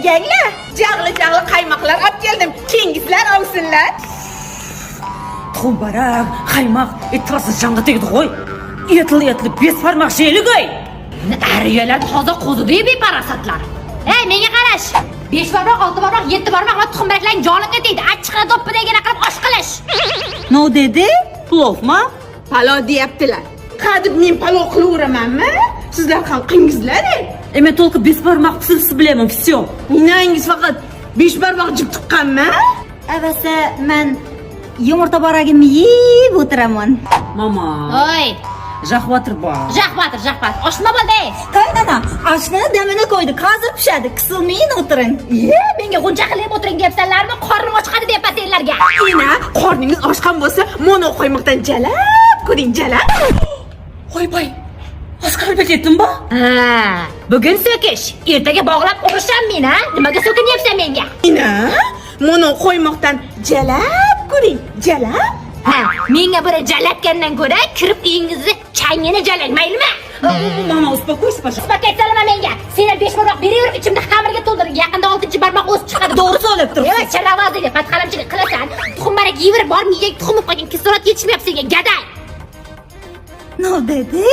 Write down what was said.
kelganglar. Jag'li qaymoqlar olib keldim. Kengizlar olsinlar. Tuxumbarak, qaymoq, etrasiz jonga tegdi qo'y. Etli bez barmoq sheyligay. Ariyalar toza qo'zidi beparasatlar. Ey, menga qarash. 5 barmoq, 6 barmoq, 7 barmoq va tuxumbaraklarning jonimga tegdi. Achchiqni do'ppidagina qilib osh qilish. No dedi? Plovmi? Palov deyaptilar. Qadib men palov qilaveramanmi? Sizlar ham qingizlar. Men to'lqi bez barmoq pisi bilaman, всё. Inangiz faqat 5 barmoq jib tuqqanmi? Avasa men yumurta baragimni yeb o'tiraman. Mama. Oy, Jahvatir bor. jahvatir. Oshma bo'ldi. Qaynana, oshni damini qo'ydik. Hozir pishadi. Qisilmayin o'tiring. Menga g'uncha qilib o'tiring deyapsanlarmi? Qornim ochqadi deyapman senlarga. Ina, qorningiz ochgan bo'lsa, mono qo'ymoqdan jalab, ko'ring jalab. Voy. Oskar betetdimmi? Ha, bugun so'kish, ertaga bog'lab urishaman, ha? Nimaga so'kinyapsan menga? Ina, mono qo'ymoqdan jalab, ko'ring, jalab. Ha, menga buni jalatgandan ko'ra kirib uyingizni changini jalang, maylimi? Mama, uspokойся, пожалуйста. Paketsalama menga. Senlar 5 barmoq beraverib, ichimda xamirga to'ldirib, yaqinda 6-barmoq o'sib chiqadi. To'g'ri so'lab turibsiz. Yo'q, chalavozlik, patqalamchilik qilasan. Tuxumbarak yeverib, bor miyaga tuxum qo'ygan, kislorod yetishmayapti senga, gaday. No dedi?